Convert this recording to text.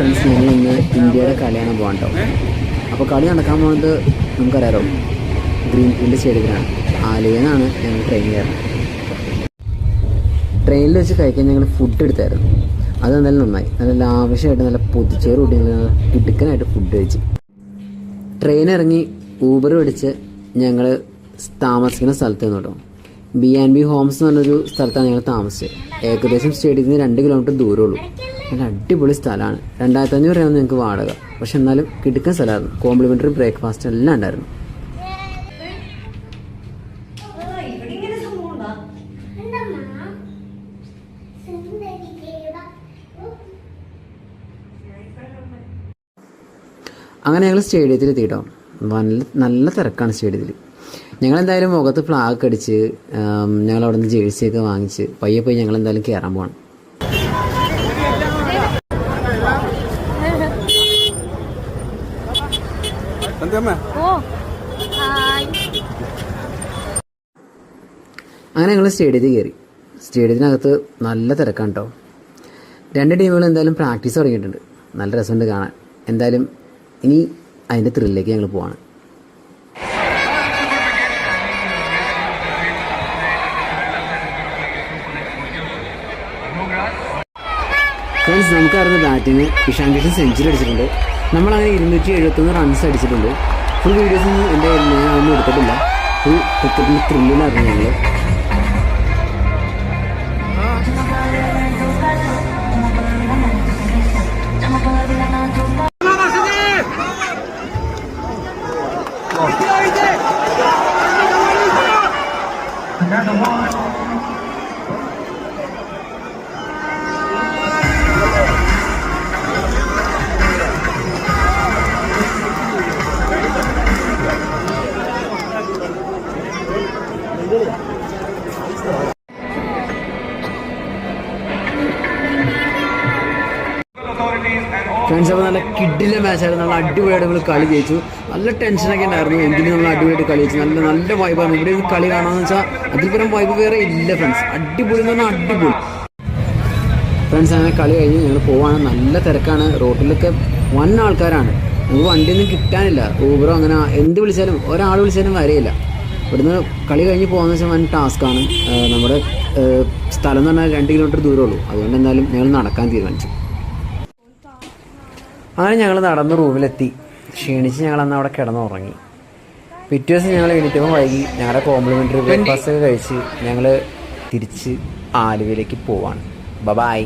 Friends ഞങ്ങൾ ഇന്ന് ഇന്ത്യയുടെ കളിയാണ് പോകാൻ കേട്ടോ. അപ്പോൾ കളി നടക്കാൻ പോകുന്നത് നമുക്കറിയാമോ, ഗ്രീൻഫീൽഡ് സ്റ്റേഡിയത്തിലാണ്. ആലുവയിൽ നിന്നാണ് ഞങ്ങൾ ട്രെയിൻ കയറുന്നത്. ട്രെയിനിൽ വെച്ച് കഴിക്കാൻ ഞങ്ങൾ ഫുഡ് എടുത്തായിരുന്നു. അത് എന്തായാലും നന്നായി. നല്ല ലാവശ്യമായിട്ട് നല്ല പൊതിച്ചോറ് കൂട്ടി നല്ല കിടുക്കനായിട്ട് ഫുഡ് കഴിച്ച് ട്രെയിൻ ഇറങ്ങി ഊബർ പിടിച്ച് ഞങ്ങൾ താമസിക്കുന്ന സ്ഥലത്ത് നിന്ന് കേട്ടോ. B&B ഹോംസ് എന്ന് പറഞ്ഞൊരു സ്ഥലത്താണ് ഞങ്ങൾ താമസിച്ചത്. ഏകദേശം സ്റ്റേഡിയത്തിന് 2 കിലോമീറ്റർ ദൂരമുള്ളൂ. നല്ല അടിപൊളി സ്ഥലമാണ്. 2500 രൂപയാണ് ഞങ്ങൾക്ക് വാടക. പക്ഷെ എന്നാലും കിടുക്കൻ സ്ഥലമായിരുന്നു. കോംപ്ലിമെൻ്ററി ബ്രേക്ക്ഫാസ്റ്റ് എല്ലാം ഉണ്ടായിരുന്നു. അങ്ങനെ ഞങ്ങൾ സ്റ്റേഡിയത്തിൽ എത്തിയിട്ടോ. നല്ല തിരക്കാണ് സ്റ്റേഡിയത്തിൽ. ഞങ്ങളെന്തായാലും മുഖത്ത് ഫ്ലാഗ് അടിച്ച് ഞങ്ങളവിടെ നിന്ന് ജേഴ്സിയൊക്കെ വാങ്ങിച്ച് പയ്യെ പോയി ഞങ്ങളെന്തായാലും കയറാൻ പോകണം. അങ്ങനെ ഞങ്ങൾ സ്റ്റേഡിയത്തിൽ കയറി. സ്റ്റേഡിയത്തിനകത്ത് നല്ല തിരക്കാണ് കേട്ടോ. 2 ടീമുകൾ എന്തായാലും പ്രാക്ടീസ് തുടങ്ങിയിട്ടുണ്ട്. നല്ല രസമുണ്ട് കാണാൻ. എന്തായാലും ഇനി അതിൻ്റെ ത്രില്ലിലേക്ക് ഞങ്ങൾ പോവാണ്. ഫ്രണ്ട്സ്, നമുക്കറിയുന്ന ബാറ്റിന് ഇഷാൻ കിഷൻ സെഞ്ചുറി അടിച്ചിട്ടുണ്ട്. നമ്മളങ്ങനെ 271 റൺസ് അടിച്ചിട്ടുണ്ട്. ഫുൾ വീഡിയോസ് ഒന്നും എൻ്റെ ഒന്നും എടുത്തിട്ടില്ല. ഫുൾ ക്രിക്കറ്റിൻ്റെ ത്രില്ലിലായിരുന്നു ഞങ്ങൾ. ഫ്രണ്ട്സ്, അപ്പോൾ നല്ല കിഡിലെ മാച്ചായിരുന്നു. നമ്മൾ അടിപൊളിയായിട്ട് നമ്മൾ കളി ജയിച്ചു. നല്ല ടെൻഷനൊക്കെ ഉണ്ടായിരുന്നു, എങ്കിലും നമ്മൾ അടിപൊളിയായിട്ട് കളി ജയിച്ചു. നല്ല വൈബായിരുന്നു. ഇവിടെ കളി കാണാമെന്ന് വെച്ചാൽ അതിൽപ്പുറം വൈബ് വേറെ ഇല്ല ഫ്രണ്ട്സ്. അടിപൊളി എന്ന് പറഞ്ഞാൽ അടിപൊളി. ഫ്രണ്ട്സ്, അങ്ങനെ കളി കഴിഞ്ഞ് ഞങ്ങൾ പോവാണ്. നല്ല തിരക്കാണ്. റോഡിലൊക്കെ വൻ ആൾക്കാരാണ്. നമുക്ക് വണ്ടിയൊന്നും കിട്ടാനില്ല. ഊബറോ അങ്ങനെ എന്ത് വിളിച്ചാലും ഒരാൾ വിളിച്ചാലും വരെയില്ല. ഇവിടുന്ന് കളി കഴിഞ്ഞ് പോകുന്ന വെച്ചാൽ വൻ ടാസ്ക്കാണ്. നമ്മുടെ സ്ഥലം എന്ന് പറഞ്ഞാൽ 2 കിലോമീറ്റർ ദൂരമുള്ളൂ. അതുകൊണ്ട് എന്തായാലും ഞങ്ങൾ നടക്കാൻ തീരുമാനിച്ചു. അങ്ങനെ ഞങ്ങൾ നടന്ന് റൂമിലെത്തി. ക്ഷീണിച്ച് ഞങ്ങളന്ന് അവിടെ കിടന്നുറങ്ങി. പിറ്റേ ദിവസം ഞങ്ങൾ എണീറ്റപ്പോൾ വൈകി. ഞങ്ങളുടെ കോംപ്ലിമെൻ്ററി ബ്രേക്ക്ഫാസ്റ്റ് ഒക്കെ കഴിച്ച് ഞങ്ങൾ തിരിച്ച് ആലുവയിലേക്ക് പോവാണ്. ബൈ.